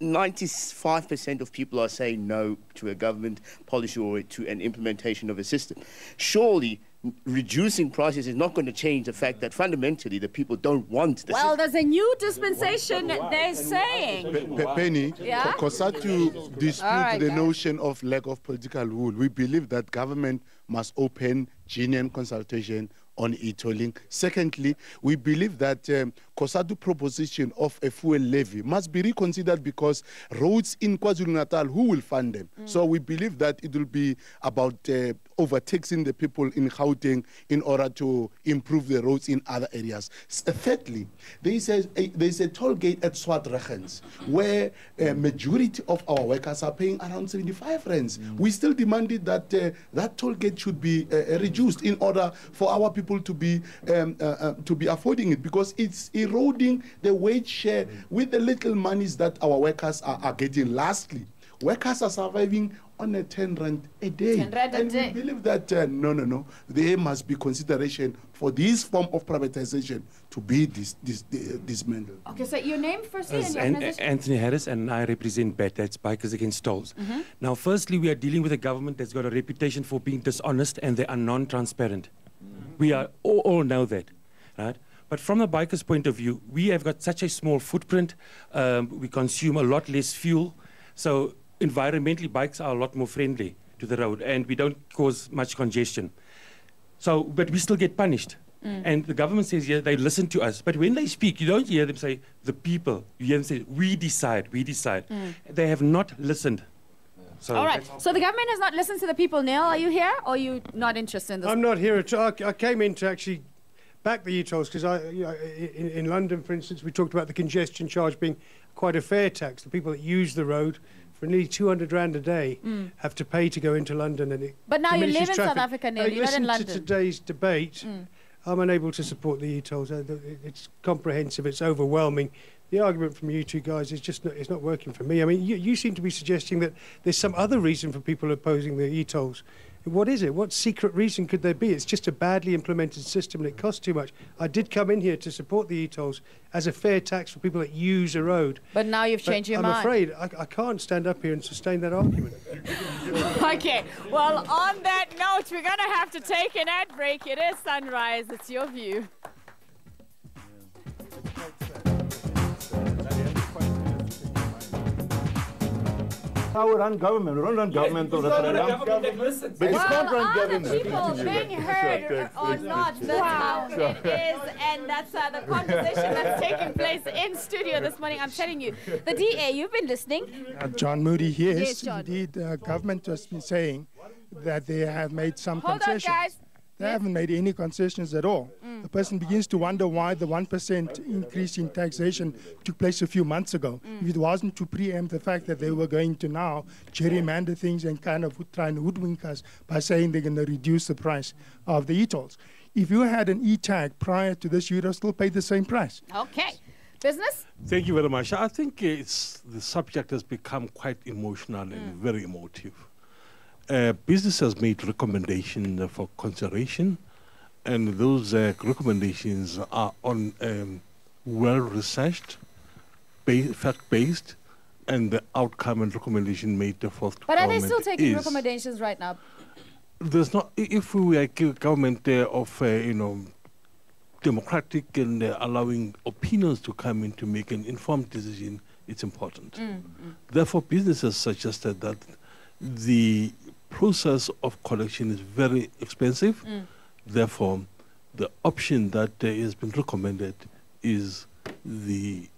95% of people are saying no to a government policy or to an implementation of a system, surely reducing prices is not going to change the fact that fundamentally the people don't want the Well, system. there's a new dispensation, they're saying. Penny, Yeah? to dispute right, the guys. notion of lack of political will, we believe that government must open genuine consultation on e-tolling. Secondly, we believe that COSATU proposition of a fuel levy must be reconsidered because roads in KwaZulu-Natal, who will fund them? So we believe that it will be about overtaxing the people in Gauteng in order to improve the roads in other areas. Thirdly, there is a toll gate at Swartregens where a majority of our workers are paying around 75 rands. We still demanded that that toll gate should be reduced in order for our people to be affording it, because it's eroding the wage share with the little monies that our workers are getting. Lastly, workers are surviving on a 10 rand a day. 10 rand a and day. we believe that, no, there must be consideration for this form of privatization to be dismantled. Okay, so your name firstly and your And organization? Anthony Harris, and I represent BAT, that's Bikers Against Tolls. Now, firstly, we are dealing with a government that's got a reputation for being dishonest, and they are non-transparent. We are all know that, right? But from the bikers' point of view, we have got such a small footprint. We consume a lot less fuel. So environmentally, bikes are a lot more friendly to the road, and we don't cause much congestion. So, but we still get punished. And the government says, yeah, they listen to us. But when they speak, you don't hear them say, the people. You hear them say, we decide, we decide. They have not listened. So All right, so the government has not listened to the people. Neil, are you here, or are you not interested in this? I'm not here at all. I came in to actually back the e-tolls because in London, for instance, we talked about the congestion charge being quite a fair tax. The people that use the road for nearly 200 rand a day have to pay to go into London. And it But now you live diminishes in traffic. South Africa, Neil. You're not in Listen London. to today's debate. I'm unable to support the e-tolls. It's comprehensive. It's overwhelming. The argument from you two guys is just it's not working for me. I mean, you seem to be suggesting that there's some other reason for people opposing the e-tolls. What is it? What secret reason could there be? It's just a badly implemented system and it costs too much. I did come in here to support the e-tolls as a fair tax for people that use a road. But now you've changed your mind. I'm afraid I can't stand up here and sustain that argument. Okay, well, on that note, we're going to have to take an ad break. It is Sunrise. It's your view. How we run government. We don't run government or referendum. But you can't run government. People being heard or not, that's how it is, and that's the conversation that's taking place in studio this morning. I'm telling you, the DA, you've been listening. John Moody, yes, Yes, John. indeed, government has been saying that they have made some Hold on, concessions. guys. They haven't made any concessions at all. The person begins to wonder why the 1% increase in taxation took place a few months ago. If it wasn't to preempt the fact that they were going to now gerrymander things and kind of try and hoodwink us by saying they're going to reduce the price of the e-tolls. If you had an e-tag prior to this, you would have still paid the same price. Okay. Business? Thank you very much. I think the subject has become quite emotional and very emotive. Business has made recommendations for consideration, and those recommendations are on well-researched, fact-based, and the outcome and recommendation made for But are they still taking recommendations right now? There's not. If we are a government of democratic and allowing opinions to come in to make an informed decision, it's important. Therefore, businesses suggested that the process of collection is very expensive. Therefore, the option that has been recommended is the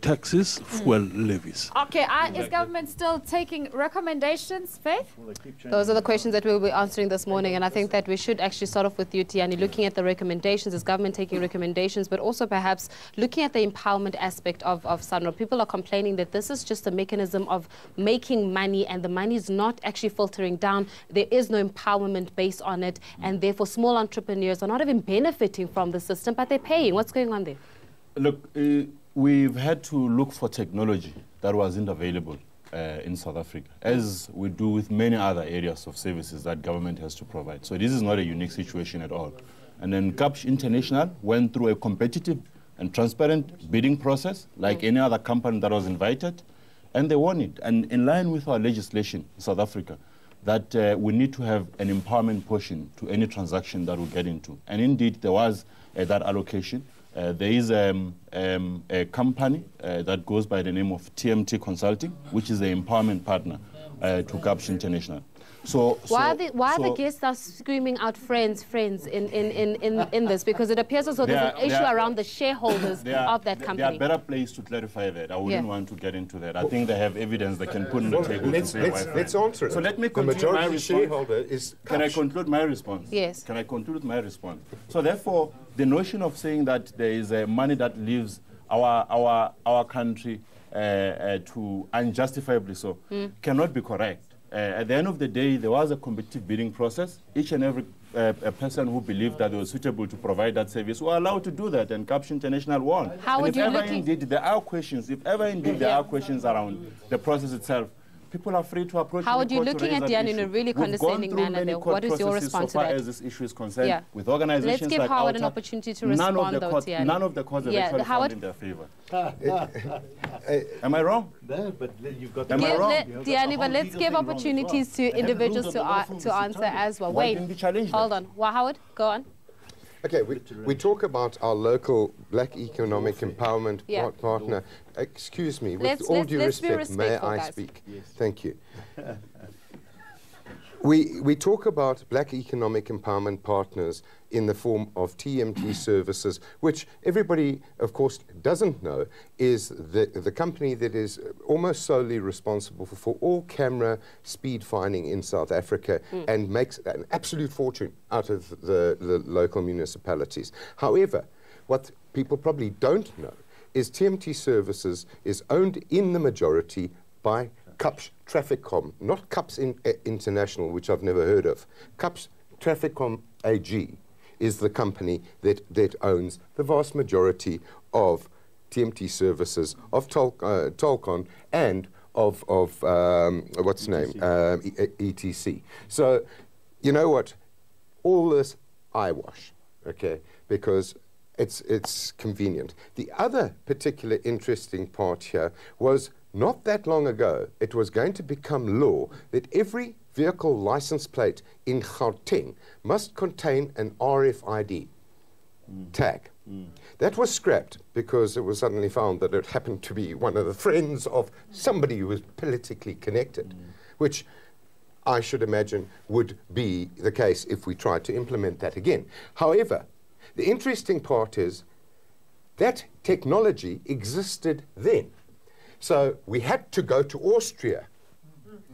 taxes, fuel levies. Okay, is government still taking recommendations, Faith? Those are the questions that we'll be answering this morning, and I think that we should actually start off with you, Tiyani, looking at the recommendations. Is government taking recommendations, but also perhaps looking at the empowerment aspect of SANRAL? People are complaining that this is just a mechanism of making money, and the money is not actually filtering down. There is no empowerment based on it, and therefore small entrepreneurs are not even benefiting from the system, but they're paying. What's going on there? Look, we've had to look for technology that wasn't available in South Africa, as we do with many other areas of services that government has to provide. So this is not a unique situation at all. And then Capsh International went through a competitive and transparent bidding process, like any other company that was invited, and they won it. And in line with our legislation in South Africa, that we need to have an empowerment portion to any transaction that we get into. And indeed, there was that allocation. There is a company that goes by the name of TMT Consulting, which is the empowerment partner to Capsh International. Why are the guests are screaming out friends in this? Because it appears as though there's an issue around the shareholders of that company. There are better places to clarify that. I wouldn't want to get into that. I think they have evidence they can put on the table. Let's answer it. So let me conclude my response. Can I conclude my response? Yes. Can I conclude my response? So therefore, the notion of saying that there is money that leaves our country to unjustifiably so cannot be correct. At the end of the day, there was a competitive bidding process. Each and every a person who believed that they were suitable to provide that service were allowed to do that, and Capsh International won. How would you look? Indeed there are questions, if ever indeed there are questions around the process itself, people are free to approach. How are you looking at Tiyani in a really condescending manner there? What is your response to that? So far as this issue is concerned, with organizations Let's give like Howard OUTA, an opportunity to respond, though, Tiyani. None of the courts have actually found in their favor. Am I wrong? No, but you've got. Am I wrong? Tiyani, but let's give opportunities to individuals to answer as well. Wait, hold on. Well, Howard, go on. Okay, we talk about our local black economic empowerment partner. Excuse me, with all due respect, may I speak? Yes. Thank you. We talk about black economic empowerment partners in the form of TMT services, which everybody, of course, doesn't know is the company that is almost solely responsible for all camera speed finding in South Africa and makes an absolute fortune out of the local municipalities. However, what people probably don't know is TMT Services is owned in the majority by Capsh Trafficcom, not Capsh International, which I've never heard of. Capsh Trafficcom AG is the company that owns the vast majority of TMT Services, of Tolcon, and of what's the name, ETC. So you know what? All this eyewash, okay, because it's convenient. The other particular interesting part here was not that long ago, it was going to become law that every vehicle license plate in Gauteng must contain an RFID tag. That was scrapped because it was suddenly found that it happened to be one of the friends of somebody who was politically connected, which I should imagine would be the case if we tried to implement that again. However, the interesting part is that technology existed then. So we had to go to Austria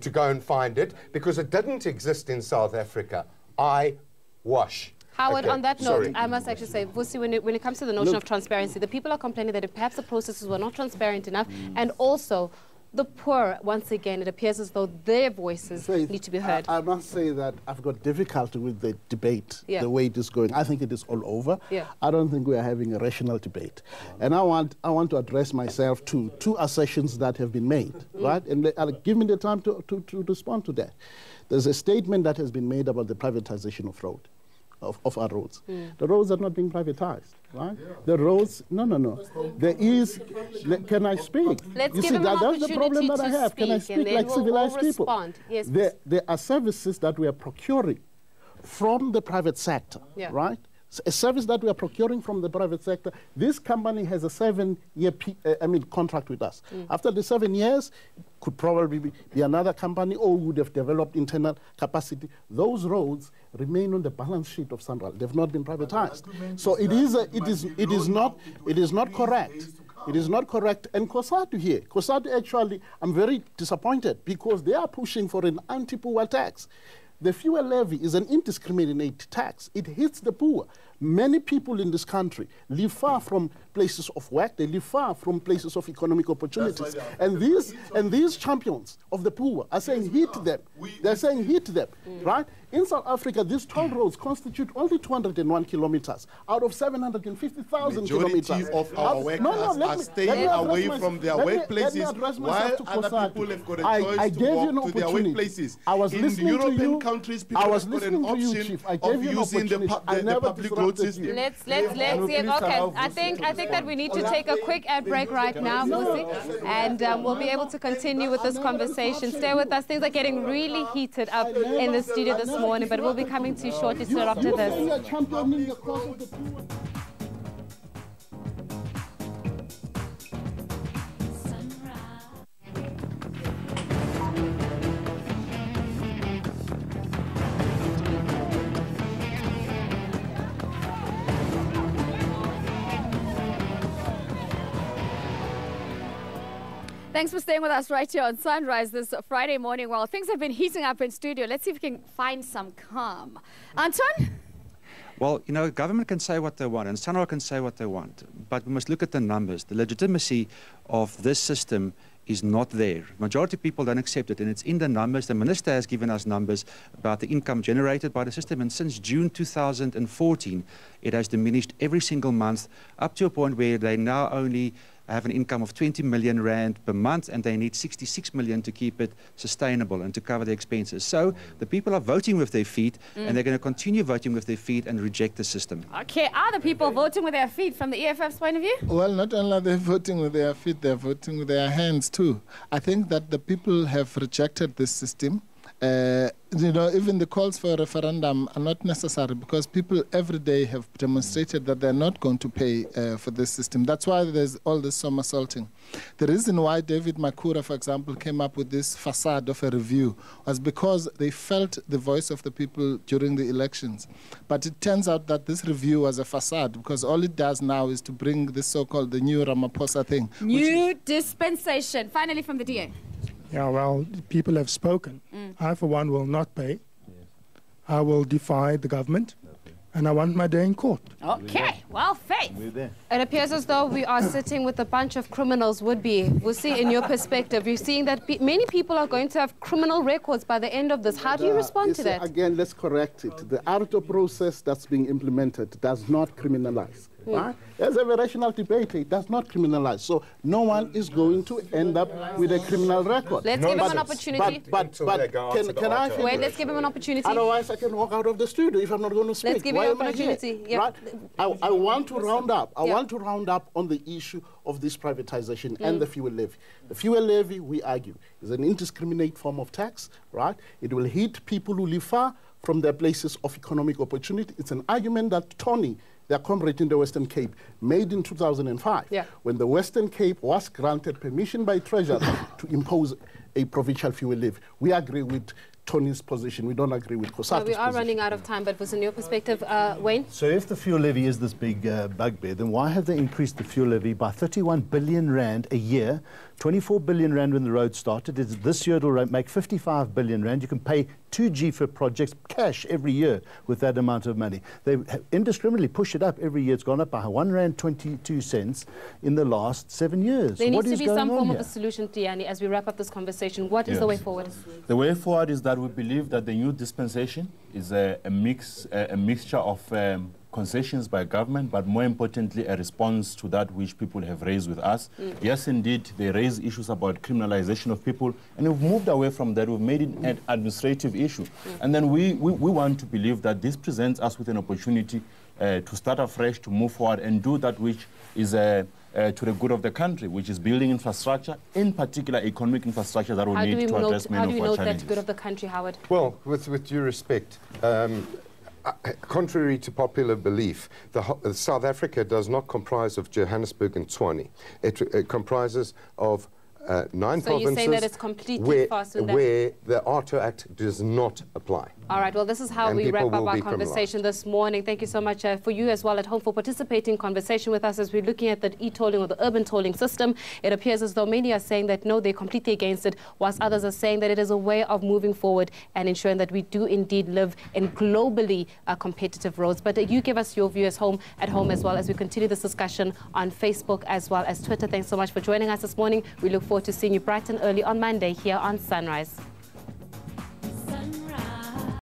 to go and find it because it didn't exist in South Africa. Eyewash. Howard, Okay, on that note, sorry. I must actually say, Vusi, when it comes to the notion of transparency, the people are complaining that perhaps the processes were not transparent enough, and also the poor, once again, it appears as though their voices need to be heard. I must say that I've got difficulty with the debate, Yeah. the way it is going. I think it is all over. Yeah. I don't think we are having a rational debate. And I want to address myself to two assertions that have been made, right? And give me the time to respond to that. There's a statement that has been made about the privatization of road. Of our roads. The roads are not being privatized, right? The roads, no. There is, can I speak? Let's you give see, him an that's the problem that I opportunity to have. Can I speak, and speak then like we'll civilized people? respond. Yes, There are services that we are procuring from the private sector, right? A service that we are procuring from the private sector. This company has a 7-year contract with us. After the 7 years, could probably be another company or would have developed internal capacity. Those roads remain on the balance sheet of SANRAL. They've not been privatized. So it is not correct. It is not correct. And COSATU here, COSATU actually, I'm very disappointed because they are pushing for an anti-poor tax. The fuel levy is an indiscriminate tax. It hits the poor. Many people in this country live far from places of work. They live far from places of economic opportunities. And these champions of the poor are saying hit them. They're saying hit them, right? In South Africa, these toll roads constitute only 201 kilometers out of 750,000 kilometers. Majority of our workers are staying away from their workplaces while other people have got a choice to walk to their workplaces. I was listening in European to you. countries, people have got an option of using the public road system. Let's give, okay. I think that we need to take a quick ad break right now, Vusi, and we'll be able to continue with this conversation. Stay with us. Things are getting really heated up in the studio this morning, but we'll be coming to you shortly straight after this. Thanks for staying with us right here on Sunrise this Friday morning. Well, things have been heating up in studio. Let's see if we can find some calm. Anton? Well, you know, government can say what they want and SANRAL can say what they want, but we must look at the numbers. The legitimacy of this system is not there. Majority of people don't accept it, and it's in the numbers. The minister has given us numbers about the income generated by the system, and since June 2014, it has diminished every single month up to a point where they now only have an income of 20 million rand per month, and they need 66 million to keep it sustainable and to cover the expenses. So the people are voting with their feet, and they're going to continue voting with their feet and reject the system. Okay, are the people voting with their feet from the EFF's point of view? Well, not only are they voting with their feet, they're voting with their hands too. I think that the people have rejected this system. You know, even the calls for a referendum are not necessary because people every day have demonstrated that they're not going to pay for this system. That's why there's all this somersaulting. The reason why David Makura, for example, came up with this facade of a review was because they felt the voice of the people during the elections. But it turns out that this review was a facade because all it does now is to bring this so-called the new Ramaphosa thing. New dispensation, finally from the DA. Yeah, well, people have spoken. I, for one, will not pay. I will defy the government, and I want my day in court. Okay, well, Faith. It appears as though we are sitting with a bunch of criminals would-be. We'll see in your perspective. You're seeing that many people are going to have criminal records by the end of this. How do you respond to that? Again, let's correct it. The OUTA process that's being implemented does not criminalize. Right? Let's have a rational debate. It does not criminalize. So no one is going to end up with a criminal record. Let's give him an opportunity. But can I finish? Wait, let's give him an opportunity. Otherwise, I can walk out of the studio if I'm not going to speak. Let's give him an opportunity. Yep. Right? I want to round up. I want to round up on the issue of this privatization and the fuel levy. The fuel levy, we argue, is an indiscriminate form of tax, right? It will hit people who live far from their places of economic opportunity. It's an argument that Tony, their comrade in the Western Cape, made in 2005, when the Western Cape was granted permission by Treasury to impose a provincial fuel levy. We agree with Tony's position. We don't agree with Kosato's position. We are running out of time, but was in your perspective, Wayne? So if the fuel levy is this big bugbear, then why have they increased the fuel levy by 31 billion rand a year? 24 billion rand when the road started. This year it'll make 55 billion rand. You can pay 2G for projects cash every year with that amount of money. They indiscriminately push it up every year. It's gone up by 1 rand 22 cents in the last 7 years. There needs to be some form of a solution, Tiyani, as we wrap up this conversation. What is the way forward? The way forward is that we believe that the new dispensation is a mixture of concessions by government, but more importantly, a response to that which people have raised with us. Yes, indeed, they raise issues about criminalization of people, and we've moved away from that. We've made it an administrative issue. And then we want to believe that this presents us with an opportunity to start afresh, to move forward, and do that which is to the good of the country, which is building infrastructure, in particular economic infrastructure that will need to address many of our challenges. How do we note that good of the country, Howard? Well, with due respect, contrary to popular belief, South Africa does not comprise of Johannesburg and Tshwane. It comprises of 9 so you're saying that it's completely where the OUTA Act does not apply. All right, well, this is how we wrap up our conversation this morning. Thank you so much for you as well at home for participating in conversation with us as we're looking at the e-tolling or the urban tolling system. It appears as though many are saying that no, they're completely against it, whilst others are saying that it is a way of moving forward and ensuring that we do indeed live in globally competitive roads. But you give us your view at home as well as we continue this discussion on Facebook as well as Twitter. Thanks so much for joining us this morning. We look forward to seeing you bright and early on Monday here on Sunrise.